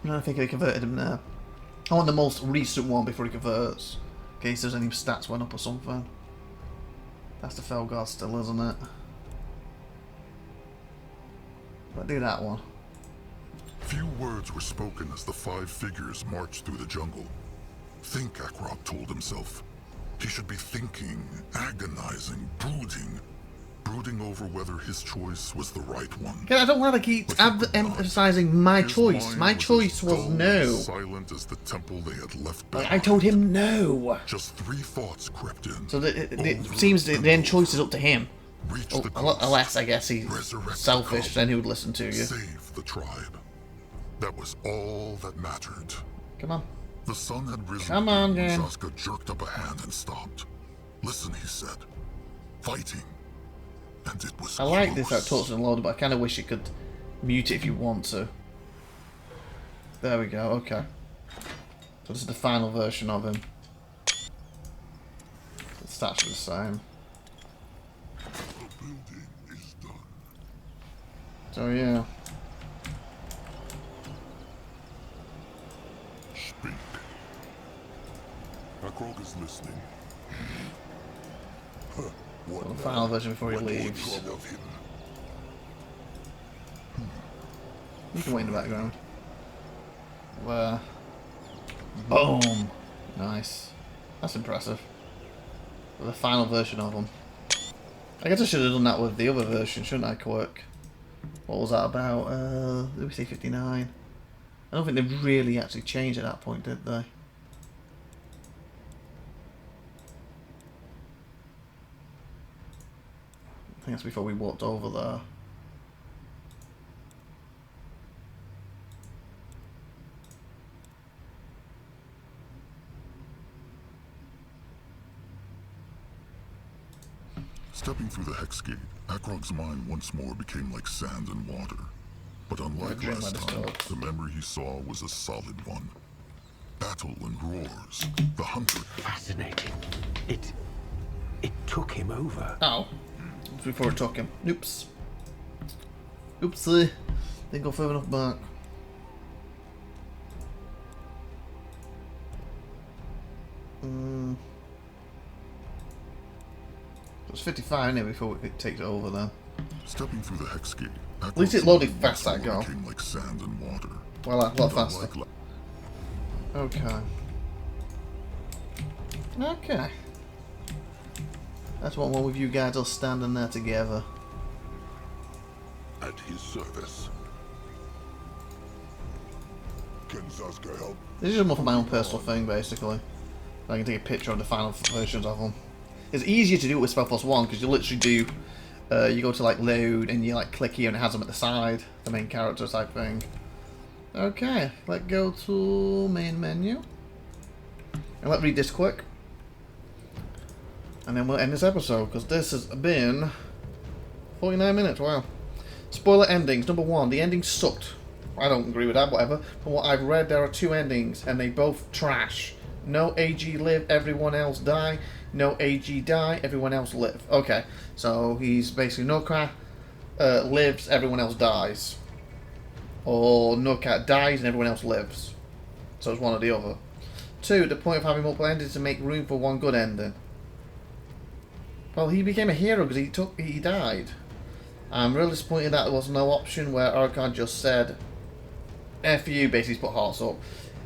I think I converted him now. I want the most recent one before he converts. In case there's any stats went up or something. That's the Felguard still, isn't it? But do that one. Few words were spoken as the 5 figures marched through the jungle. Think, Akrog told himself. He should be thinking, agonizing, brooding over whether his choice was the right one. Yeah, I don't want to keep emphasizing my His choice. mind My was choice as was dull and no. as silent as the temple they had left behind. I told him no. Just 3 thoughts crept in. So it over seems the and end choice is over. up to him. Reach the coast, Unless I guess he's resurrect the selfish, cub, then he would listen to you. Save the tribe. That was all that mattered. Come on. The sun had risen Come on, when then. Zaska jerked up a hand and stopped. Listen, he said. Fighting. And it was I like this close. that talks and loaded, but I kind of wish you could mute it if you want to. There we go, okay. So this is the final version of him. The stats are the same. The building is done. So yeah. Speak. Akrog is listening. What So the now? final version before he What more leaves. trouble of him? You can wait in the background. Where? Boom! Nice. That's impressive. The final version of them. I guess I should have done that with the other version, shouldn't I, Quirk? What was that about? Did we say 59? I don't think they really actually changed at that point, did they? I think that's before we walked over there. Stepping through the hex gate, Akrog's mind once more became like sand and water. But unlike dream last I just time, told. the memory he saw was a solid one. Battle and roars. The hunter. Fascinating. It took him over. Oh. Before it took him. Oops. Oopsie. Didn't go further enough back. It was 55 isn't it, before it takes it over then. Stepping through the hex gate, At least it loaded fast, that go. became like sand and water. Well, a lot And faster. unlike Okay. Okay. That's what one with you guys all standing there together. At his service. Can Zaska help? This is just more for my own personal thing, basically. I can take a picture of the final versions of them. It's easier to do it with SpellForce 1 because you literally do. You go to like load and you like click here and it has them at the side, the main character type thing. Okay, let's go to main menu. And let's read this quick. And then we'll end this episode, because this has been 49 minutes, wow. Spoiler endings. Number 1, the ending sucked. I don't agree with that, whatever. From what I've read, there are 2 endings, and they both trash. No AG live, everyone else die. No AG die, everyone else live. Okay, so he's basically Nokat lives, everyone else dies. Or Nokat dies and everyone else lives. So it's one or the other. 2, the point of having multiple endings is to make room for one good ending. Well, he became a hero because he died. I'm really disappointed that there was no option where Arkan just said, F you, basically put hearts up,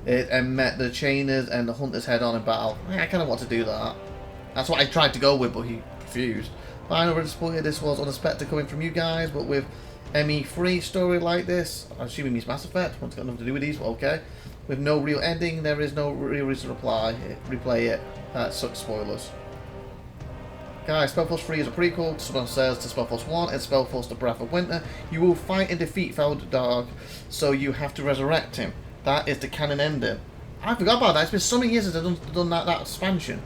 and met the Chainers and the Hunters head on in battle. I kind of want to do that. That's what I tried to go with, but he refused. I'm really disappointed this was unexpected coming from you guys, but with ME3 story like this, I'm assuming it's Mass Effect, what's got nothing to do with these, but okay. With no real ending, there is no real reason to replay it. That sucks spoilers. Guys, SpellForce 3 is a prequel, someone says, to SpellForce 1 and SpellForce The Breath of Winter. You will fight and defeat Feldar, so you have to resurrect him. That is the canon ending. I forgot about that. It's been so many years since I've done that expansion.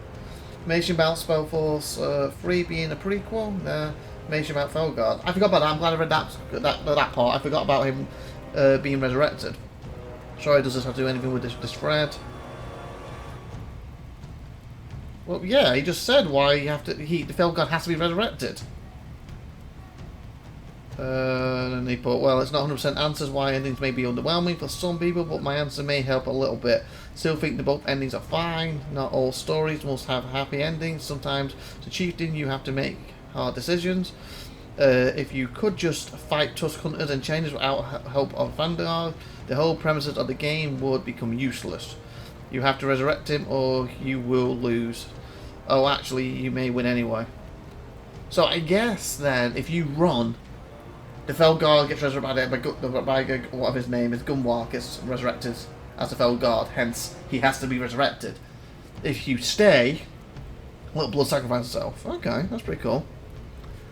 Information about SpellForce 3 being a prequel. Information about Felguard. I forgot about that. I'm glad I read that part. I forgot about him being resurrected. Sorry, does this have to do anything with this thread? Well, yeah, he just said why you have to. The Felguard has to be resurrected. And he put, well, it's not 100% answers why endings may be underwhelming for some people, but my answer may help a little bit. Still think that both endings are fine. Not all stories must have happy endings. Sometimes, to chieftain, you have to make hard decisions. If you could just fight Tusk Hunters and Chainers without help of Vanguard, the whole premises of the game would become useless. You have to resurrect him or you will lose. Oh, actually, you may win anyway. So I guess then, if you run, the Felguard gets resurrected by whatever his name is, Gunwar gets resurrected as the Felguard, hence he has to be resurrected. If you stay, little blood sacrifice himself. Okay, that's pretty cool.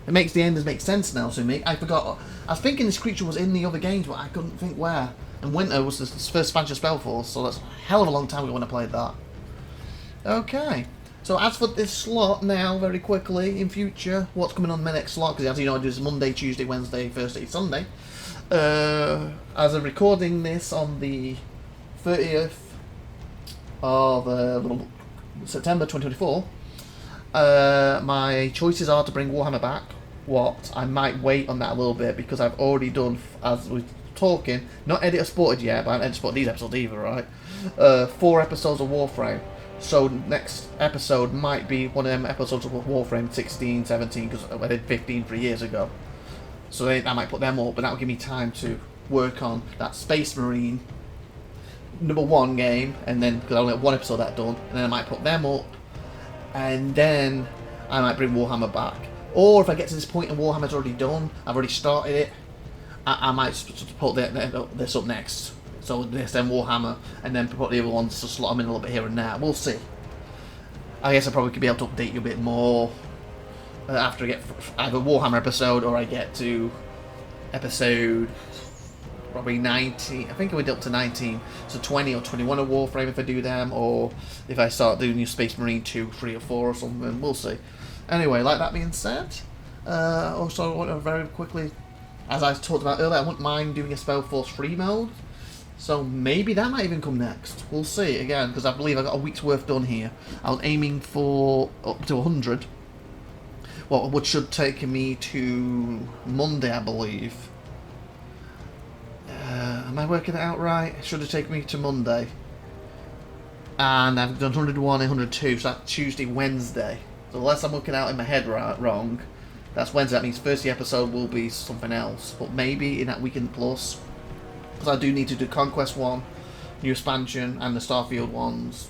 It makes the enders make sense now to me. I forgot. I was thinking this creature was in the other games, but I couldn't think where. And Winter was the first expansion of SpellForce, so that's a hell of a long time ago when I played that. Okay. So as for this slot now, very quickly, in future, what's coming on my next slot, because as you know I do this Monday, Tuesday, Wednesday, Thursday, Sunday. As I'm recording this on the 30th of September 2024, my choices are to bring Warhammer back. What? I might wait on that a little bit, because I've already done, as we're talking, not editor spotted yet, but I haven't editor spotted these episodes either, right? 4 episodes of Warframe. So next episode might be one of them episodes of Warframe 16, 17, because I did 15 3 years ago. So I might put them up, but that will give me time to work on that Space Marine #1 game, and then, because I only have 1 episode of that done, and then I might put them up, and then I might bring Warhammer back. Or if I get to this point and Warhammer's already done, I've already started it, I might put this up next. So this, then Warhammer, and then put the other ones to slot them in a little bit here and there. We'll see. I guess I probably could be able to update you a bit more after I get either Warhammer episode, or I get to episode probably 19. I think I went up to 19. So 20 or 21 of Warframe if I do them, or if I start doing new Space Marine 2, 3 or 4 or something. We'll see. Anyway, like that being said, also I want to very quickly, as I talked about earlier, I wouldn't mind doing a SpellForce 3 mode. So maybe that might even come next. We'll see, again, because I believe I got a week's worth done here. I'm aiming for up to 100. Well, which should take me to Monday, I believe. Am I working it out right? It should have taken me to Monday. And I've done 101 and 102, so that's Tuesday, Wednesday. So unless I'm looking out in my head wrong, that's Wednesday. That means first episode will be something else. But maybe in that weekend plus. Because I do need to do Conquest 1, New Expansion, and the Starfield ones.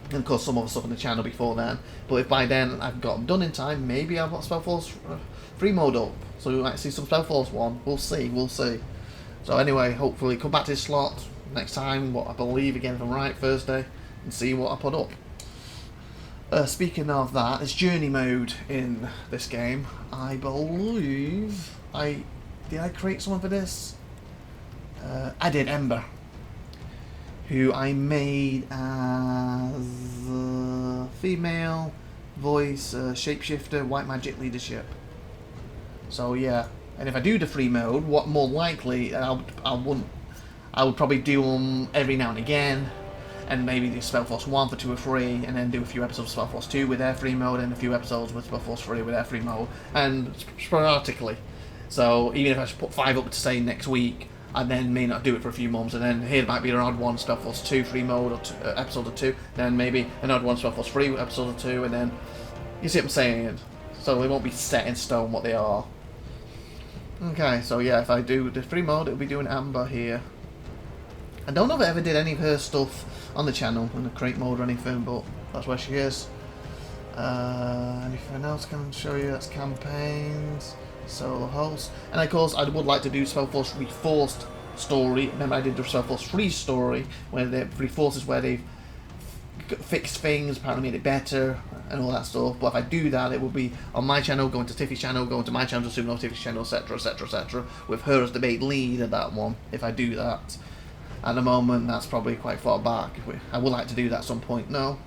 And of course some other stuff on the channel before then. But if by then I've got them done in time, maybe I've got SpellForce 3 mode up. So we might see some SpellForce 1. We'll see, we'll see. So anyway, hopefully come back to this slot next time, what I believe, again if I'm right, Thursday, and see what I put up. Speaking of that, it's journey mode in this game. I believe did I create someone for this? I did, Ember, who I made as female voice, shapeshifter, white magic leadership. So yeah, and if I do the free mode, what more likely I would probably do them every now and again, and maybe do SpellForce 1 for 2 or 3, and then do a few episodes of SpellForce 2 with their free mode, and a few episodes with SpellForce 3 with their free mode, and sporadically. So even if I should put 5 up to say next week, I then may not do it for a few months, and then here might be an odd one, SpellForce 2 free mode, or episode or 2, then maybe an odd one, SpellForce 3 episode or 2, and then, you see what I'm saying? So they won't be set in stone what they are. Okay, so yeah, if I do the free mode, it'll be doing Amber here. I don't know if I ever did any of her stuff on the channel in the crate mode or anything, but that's where she is. Anything else I can show you? That's campaigns, solo host, and of course I would like to do SpellForce Reforced story. Remember I did the SpellForce Free story, where the Reforced is where they've fixed things, apparently made it better and all that stuff. But if I do that, it will be on my channel, going to Tiffy's channel, going to my channel, soon on Tiffy's channel, etc, etc, etc, with her as the main lead of that one, if I do that. At the moment, that's probably quite far back. I would like to do that at some point. No.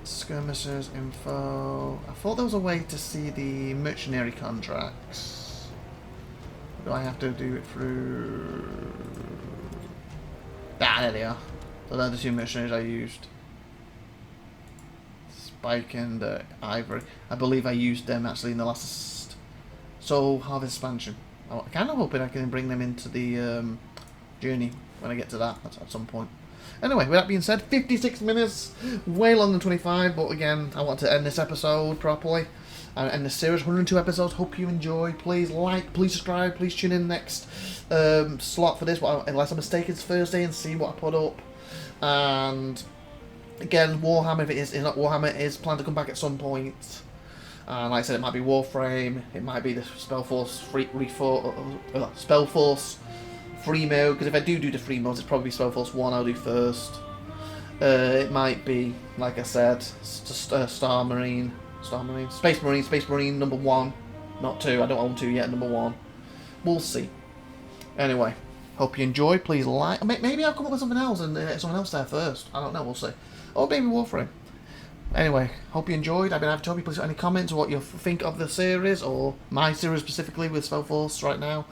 Skirmishers, info. I thought there was a way to see the mercenary contracts. Do I have to do it through... Ah, there they are. So they're the 2 mercenaries I used. Spike and Ivory. I believe I used them actually in the last Soul Harvest expansion. I'm kind of hoping I can bring them into the journey when I get to that at some point. Anyway, with that being said, 56 minutes, way longer than 25, but again, I want to end this episode properly and end the series, 102 episodes. Hope you enjoy. Please like, please subscribe, please tune in next slot for this, unless I'm mistaken, it's Thursday, and see what I put up. And again, Warhammer, if it is not Warhammer, it is planned to come back at some point. And like I said, it might be Warframe, it might be the SpellForce SpellForce free mode, because if I do the free modes, it's probably SpellForce 1 I'll do first. It might be, like I said, Space Marine number 1, not 2. I don't own 2 yet, number 1. We'll see. Anyway, hope you enjoy. Please like. Maybe I'll come up with something else and someone else there first. I don't know. We'll see. Or maybe Warframe. Anyway, hope you enjoyed. I've been IVATOPIA. Please, any comments on what you think of the series, or my series specifically with SpellForce right now?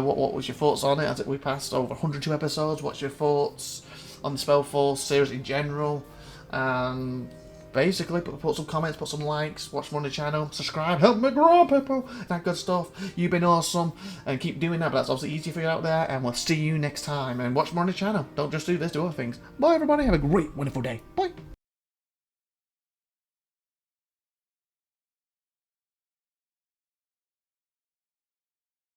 What was your thoughts on it as we passed over 102 episodes? What's your thoughts on the SpellForce series in general? And basically, put some comments, put some likes, watch more on the channel, subscribe, help me grow, people, that good stuff. You've been awesome, and keep doing that, but that's obviously easy for you out there, and we'll see you next time. And watch more on the channel. Don't just do this, do other things. Bye, everybody. Have a great, wonderful day. Bye.